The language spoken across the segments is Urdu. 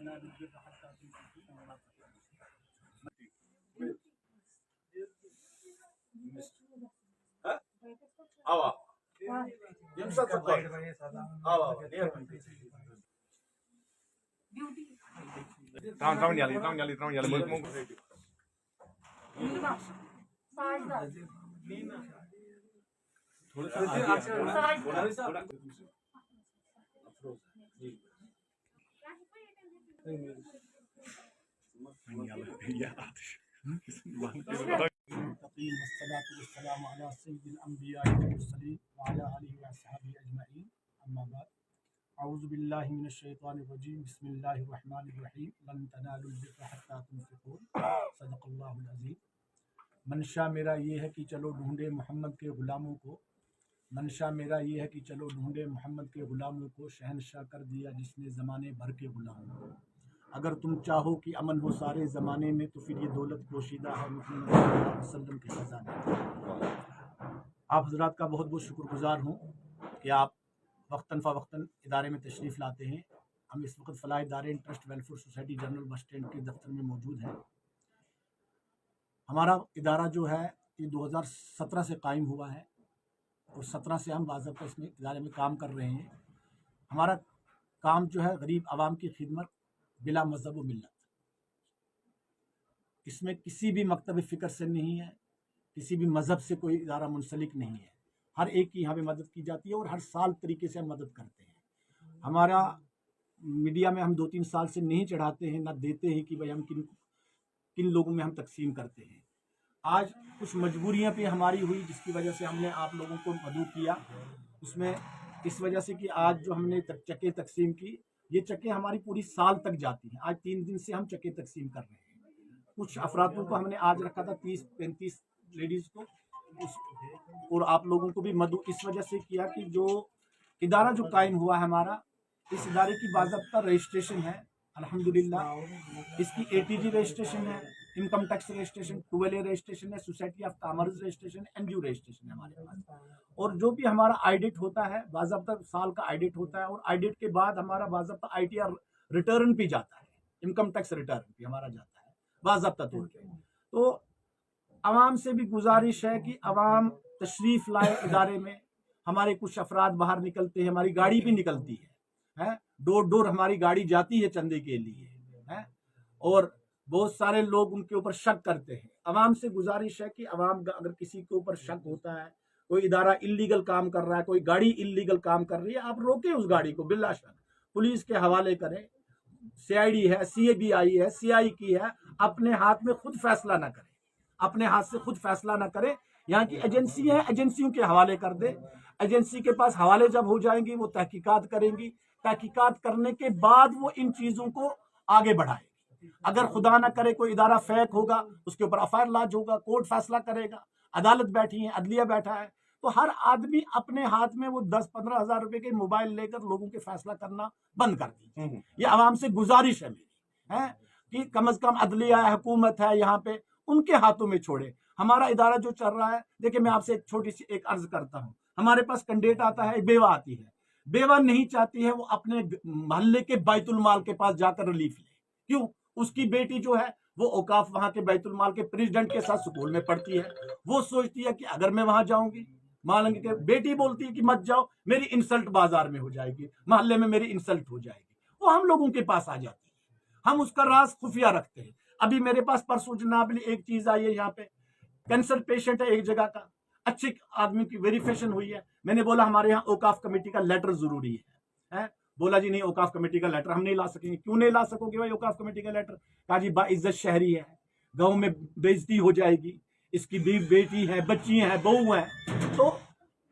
تنالوا البر حتى تنفقوا مما تحبون. Tahun nyali والصلاة والسلام على سيد الأنبياء والمرسلين وعلى آله وأصحابه أجمعين. أما بعد، أعوذ بالله من الشیطان الرجیم. بسم اللہ الرحمن الرحیم. لن تنالوا البر حتى تنفقوا. صدق اللہ العظیم. منشا میرا یہ ہے کہ چلو ڈھونڈے محمد کے غلاموں کو. منشا میرا یہ ہے کہ چلو ڈھونڈے محمد کے غلاموں کو. شہنشاہ کر دیا جس نے زمانے بھر کے غلاموں کو. اگر تم چاہو کہ امن ہو سارے زمانے میں تو پھر یہ دولت پوشیدہ ہے محمد صلی اللہ علیہ وسلم کے خزانے. آپ حضرات کا بہت بہت شکر گزار ہوں کہ آپ وقتاً فوقتاً ادارے میں تشریف لاتے ہیں. ہم اس وقت Falah Darain trust welfare society general bus stand کے دفتر میں موجود ہیں. ہمارا ادارہ جو ہے یہ 2017 سے قائم ہوا ہے اور 17 سے ہم باضابطہ اس میں ادارے میں کام کر رہے ہیں. ہمارا کام جو ہے غریب عوام کی خدمت بلا مذہب و ملت. اس میں کسی بھی مکتب فکر سے نہیں ہے، کسی بھی مذہب سے کوئی ادارہ منسلک نہیں ہے. ہر ایک کی یہاں پہ مدد کی جاتی ہے اور ہر سال طریقے سے ہم مدد کرتے ہیں. ہمارا میڈیا میں ہم 2-3 سال سے نہیں چڑھاتے ہیں، نہ دیتے ہیں کہ بھائی ہم کن لوگوں میں ہم تقسیم کرتے ہیں. آج کچھ مجبوریاں پہ ہماری ہوئی جس کی وجہ سے ہم نے آپ لوگوں کو مدعو کیا. اس میں اس وجہ سے کہ آج جو ہم نے چکے تقسیم کی، یہ چکے ہماری پوری سال تک جاتی ہیں. آج 3 دن سے ہم چکے تقسیم کر رہے ہیں. کچھ افرادوں کو ہم نے آج رکھا تھا 30-35 لیڈیز کو، اور آپ لوگوں کو بھی مدعو اس وجہ سے کیا کہ جو ادارہ جو قائم ہوا ہے ہمارا، اس ادارے کی باضابطہ رجسٹریشن ہے الحمدللہ. اس کی ATG رجسٹریشن ہے، income tax registration, 2LA registration ہے، سوسائٹی آف کامرس رجسٹریشن ہے، NGO رجسٹریشن ہے ہمارے پاس. اور جو بھی ہمارا آئیڈٹ ہوتا ہے باضابطہ سال کا آئیڈٹ ہوتا ہے، اور آئیڈٹ کے بعد ہمارا باضابطہ ITR ریٹرن بھی جاتا ہے، انکم ٹیکس ریٹرن بھی ہمارا جاتا ہے باضابطہ طور پہ. تو عوام سے بھی گزارش ہے کہ عوام تشریف لائے ادارے میں. ہمارے کچھ افراد باہر نکلتے ہیں، ہماری گاڑی بھی نکلتی ہے، ڈور ڈور ہماری گاڑی جاتی ہے چندے کے لیے، اور بہت سارے لوگ ان کے اوپر شک کرتے ہیں. عوام سے گزارش ہے کہ عوام اگر کسی کے اوپر شک ہوتا ہے، کوئی ادارہ اللیگل کام کر رہا ہے، کوئی گاڑی اللیگل کام کر رہی ہے، آپ روکیں اس گاڑی کو بلا شک، پولیس کے حوالے کریں. CID ہے، CBI ہے، CI کی ہے. اپنے ہاتھ میں خود فیصلہ نہ کریں، اپنے ہاتھ سے خود فیصلہ نہ کریں. یہاں کی ایجنسی ہے، ایجنسیوں کے حوالے کر دیں. ایجنسی کے پاس حوالے جب ہو جائیں گی وہ تحقیقات کریں گی. تحقیقات کرنے کے بعد وہ ان چیزوں کو آگے بڑھائے گی. اگر خدا نہ کرے کوئی ادارہ فیک ہوگا، اس کے اوپر FIR لاج ہوگا، کورٹ فیصلہ کرے گا، عدالت بیٹھی ہے، عدلیہ بیٹھا ہے. تو ہر آدمی اپنے ہاتھ میں وہ 10-15 ہزار روپے کے موبائل لے کر لوگوں کے فیصلہ کرنا بند کر دیجیے. یہ عوام سے گزارش ہے میری کہ کم از کم عدلیہ ہے، حکومت ہے یہاں پہ، ان کے ہاتھوں میں چھوڑے. ہمارا ادارہ جو چل رہا ہے، دیکھیں میں آپ سے ایک چھوٹی سی ایک عرض کرتا ہوں. ہمارے پاس کینڈیڈیٹ آتا ہے، ایک بیوہ آتی ہے، بیوہ نہیں چاہتی ہے وہ اپنے محلے کے بیت المال کے پاس جا کر ریلیف لے. کیوں؟ اس کی بیٹی جو ہے وہ اوقاف وہاں کے بیت المال کے پریزیڈنٹ کے ساتھ سکول میں پڑھتی ہے. وہ سوچتی ہے کہ اگر میں وہاں جاؤں گی، مان لیں کہ بیٹی بولتی ہے کہ مت جاؤ، میری انسلٹ بازار میں ہو جائے گی، محلے میں میری انسلٹ ہو جائے گی. وہ ہم لوگوں کے پاس آ جاتی ہے، ہم اس کا راز خفیہ رکھتے ہیں. ابھی میرے پاس پرسوں جناب ایک چیز آئی ہے، یہاں پہ کینسر پیشنٹ ہے ایک جگہ کا، اچھے آدمی کی ویریفیکیشن ہوئی ہے. میں نے بولا ہمارے یہاں اوقاف کمیٹی کا لیٹر ضروری ہے. بولا جی نہیں، اوقاف کمیٹی کا لیٹر ہم نہیں لا سکیں گے. کیوں نہیں لا سکو گے بھائی اوقاف کمیٹی کا لیٹر؟ کہا جی باعزت شہری ہے، گاؤں میں بے عزتی ہو جائے گی، اس کی بیٹی ہے، بچی ہیں، بہو ہیں. تو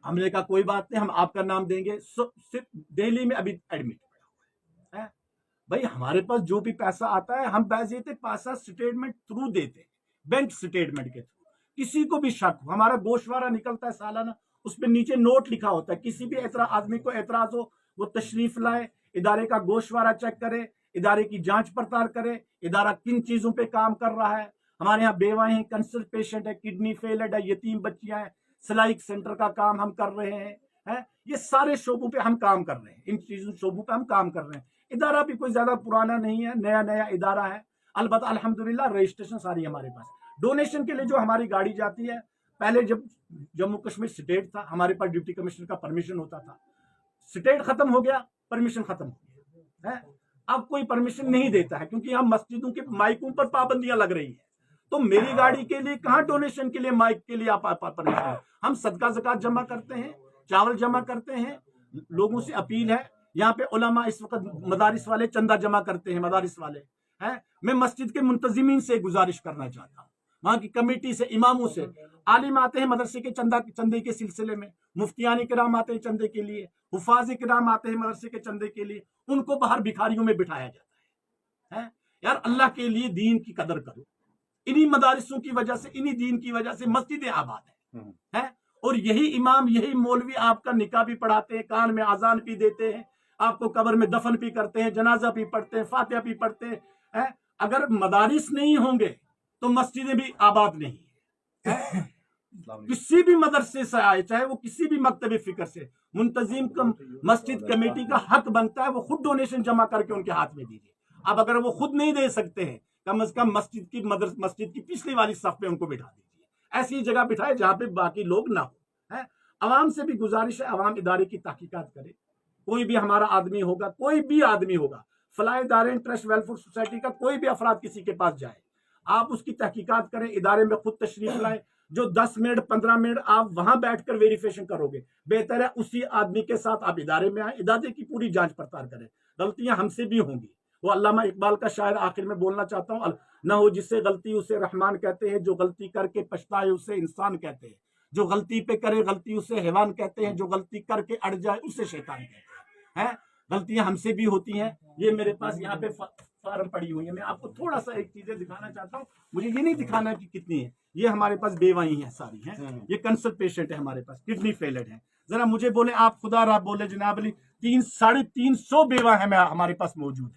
ہم نے کہا کوئی بات نہیں، ہم آپ کا نام دیں گے. صرف دہلی میں ابھی ایڈمٹ پڑا ہوا ہے. بھائی ہمارے پاس جو بھی پیسہ آتا ہے ہم باضابطہ پیسہ اسٹیٹمنٹ تھرو دیتے ہیں، بینک اسٹیٹمنٹ کے تھرو. کسی کو بھی شک ہو، ہمارا گوشوارہ نکلتا ہے سالانہ، اس پہ نیچے نوٹ لکھا ہوتا ہے. کسی بھی آدمی کو اعتراض ہو وہ تشریف لائے، ادارے کا گوشوارہ چیک کرے، ادارے کی جانچ پڑتال کرے، ادارہ کن چیزوں پہ کام کر رہا ہے. ہمارے یہاں بیوائیں ہیں، کینسر پیشنٹ ہے، کڈنی فیلڈ ہے، یتیم بچیاں ہیں، سلائی سینٹر کا کام ہم کر رہے ہیں. یہ سارے شعبوں پہ ہم کام کر رہے ہیں، ان چیزوں شعبوں پہ ہم کام کر رہے ہیں. ادارہ بھی کوئی زیادہ پرانا نہیں ہے، نیا نیا ادارہ ہے. البتہ الحمدللہ رجسٹریشن ساری ہمارے پاس. ڈونیشن کے لیے جو ہماری گاڑی جاتی ہے، پہلے جب جموں کشمیر اسٹیٹ تھا ہمارے پاس ڈپٹی کمشنر کا پرمیشن ہوتا تھا. اسٹیٹ ختم ہو گیا، پرمیشن ختم ہو گیا. اب کوئی پرمیشن نہیں دیتا ہے کیونکہ یہاں مسجدوں کے مائکوں پر پابندیاں لگ رہی ہیں. تو میری گاڑی کے لیے کہاں ڈونیشن کے لیے مائک کے لیے آپ پرمیشن. ہم صدقہ زکات جمع کرتے ہیں، چاول جمع کرتے ہیں. لوگوں سے اپیل ہے، یہاں پہ علماء اس وقت مدارس والے چندہ جمع کرتے ہیں، مدارس والے ہیں. میں مسجد کے منتظمین سے گزارش کرنا چاہتا ہوں، وہاں کی کمیٹی سے، اماموں سے. عالم آتے ہیں مدرسے کے چندے کے سلسلے میں، مفتیان کرام آتے ہیں چندے کے لیے، حفاظ کرام آتے ہیں مدرسے کے چندے کے لیے. ان کو باہر بھکاریوں میں بٹھایا جاتا ہے. یار اللہ کے لیے دین کی قدر کرو. انہی مدارسوں کی وجہ سے، انہی دین کی وجہ سے مسجد آباد ہے. اور یہی امام، یہی مولوی آپ کا نکاح بھی پڑھاتے ہیں، کان میں اذان بھی دیتے ہیں، آپ کو قبر میں دفن بھی کرتے ہیں، جنازہ بھی پڑھتے ہیں، فاتحہ بھی پڑھتے ہیں. اگر مدارس نہیں ہوں گے تو مسجدیں بھی آباد نہیں ہیں. کسی بھی مدرسے سے آئے، چاہے وہ کسی بھی مکتب فکر سے، منتظم مسجد کمیٹی کا حق بنتا ہے وہ خود ڈونیشن جمع کر کے ان کے ہاتھ میں دیجیے. اب اگر وہ خود نہیں دے سکتے ہیں، کم از کم مسجد کی پچھلی والی صف پہ ان کو بٹھا دیجیے. ایسی جگہ بٹھائے جہاں پہ باقی لوگ نہ ہو. عوام سے بھی گزارش ہے، عوام ادارے کی تحقیقات کرے. کوئی بھی ہمارا آدمی ہوگا، کوئی بھی آدمی ہوگا، فلاح ادارے، ٹرسٹ ویلفیئر سوسائٹی کا کوئی بھی افراد کسی کے پاس جائے، آپ اس کی تحقیقات کریں، ادارے میں خود تشریف لائیں. جو 10 منٹ 15 منٹ آپ وہاں بیٹھ کر ویریفیشن کرو گے، بہتر ہے اسی آدمی کے ساتھ آپ ادارے میں آئیں، ادارے کی پوری جانچ پڑتال کریں. غلطیاں ہم سے بھی ہوں گی. وہ علامہ اقبال کا شاعر آخر میں بولنا چاہتا ہوں، نہ ہو جس سے غلطی اسے رحمان کہتے ہیں، جو غلطی کر کے پچھتائے اسے انسان کہتے ہیں. جو غلطی پہ کرے غلطی اسے حیوان کہتے ہیں، جو غلطی کر کے اڑ جائے اسے شیطان کہتے ہیں. غلطیاں ہم سے بھی ہوتی ہیں. یہ میرے پاس یہاں پہ فارم پڑی ہوئی ہیں. میں آپ کو تھوڑا سا ایک چیزیں دکھانا چاہتا ہوں. مجھے یہ نہیں دکھانا کہ کتنی ہے. یہ ہمارے پاس بیوائی ہیں ساری ہیں. یہ کنسل پیشنٹ ہے ہمارے پاس، کڈنی فیلڈ ہے. ذرا مجھے بولے آپ، خدا را بولے جناب علی، 350 بیوہ ہیں ہمارے پاس موجود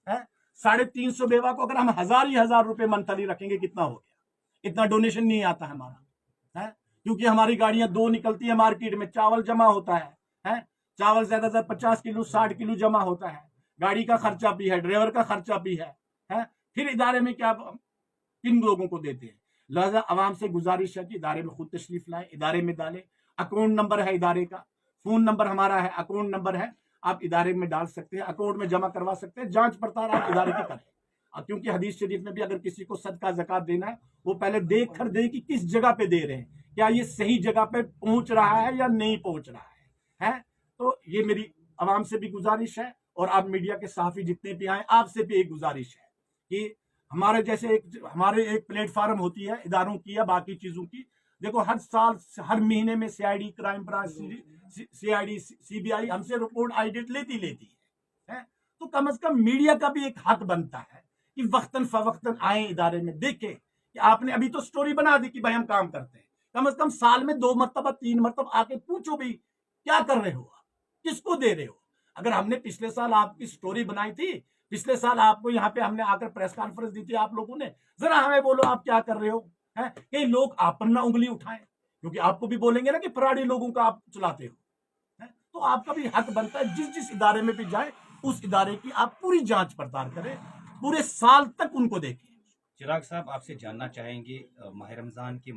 ہے. 350 بیوہ کو اگر ہم 1000 روپے منتھلی رکھیں گے کتنا ہو گیا؟ اتنا ڈونیشن نہیں آتا ہمارا. کیونکہ ہماری گاڑیاں 2 نکلتی ہیں مارکیٹ میں، چاول جمع ہوتا ہے. چاول زیادہ سے 50 کلو 60 کلو جمع ہوتا ہے. گاڑی کا خرچہ بھی ہے، ڈرائیور کا خرچہ بھی ہے. پھر ادارے میں کیا کن لوگوں کو دیتے ہیں؟ لہذا عوام سے گزارش ہے کہ ادارے میں خود تشریف لائیں، ادارے میں ڈالیں. اکاؤنٹ نمبر ہے ادارے کا، فون نمبر ہمارا ہے، اکاؤنٹ نمبر ہے، آپ ادارے میں ڈال سکتے ہیں، اکاؤنٹ میں جمع کروا سکتے ہیں. جانچ پڑتال آپ ادارے کی کریں. کیونکہ حدیث شریف میں بھی اگر کسی کو صدقہ زکات دینا ہے، وہ پہلے دیکھ کر دے کہ کس جگہ پہ دے رہے ہیں، کیا یہ صحیح جگہ پہ پہنچ رہا ہے یا نہیں پہنچ رہا ہے. تو یہ میری عوام سے بھی گزارش ہے، اور آپ میڈیا کے صحافی جتنے بھی آئیں، آپ سے بھی ایک گزارش ہے کہ ہمارے جیسے ہمارے ایک پلیٹ فارم ہوتی ہے اداروں کی یا باقی چیزوں کی. دیکھو ہر سال ہر مہینے میں C I D, crime branch, C I D, C B I ہم سے رپورٹ آڈٹ لیتی ہے. تو کم از کم میڈیا کا بھی ایک حق بنتا ہے کہ وقتاً فوقتاً آئیں ادارے میں، دیکھیں کہ آپ نے ابھی تو سٹوری بنا دی کہ بھائی ہم کام کرتے ہیں. کم از کم سال میں 2 مرتبہ 3 مرتبہ آ کے پوچھو بھی کیا کر رہے ہو، کس کو دے رہے ہو. اگر ہم نے پچھلے سال آپ کی سٹوری بنائی تھی، پچھلے سال آپ کو یہاں پہ ہم نے آ کر پریس کانفرنس دی تھی آپ لوگوں نے، ذرا ہمیں بولو آپ کیا کر رہے ہو. کہ لوگ آپ پر نہ انگلی اٹھائیں، کیونکہ آپ کو بھی بولیں گے نا کہ پراڑی لوگوں کا آپ چلاتے ہو. تو آپ کا بھی حق بنتا ہے جس ادارے میں بھی جائیں اس ادارے کی آپ پوری جانچ پڑتال کریں، پورے سال تک ان کو دیکھیں. چراغ صاحب، آپ سے جاننا چاہیں گے ماہ رمضان کے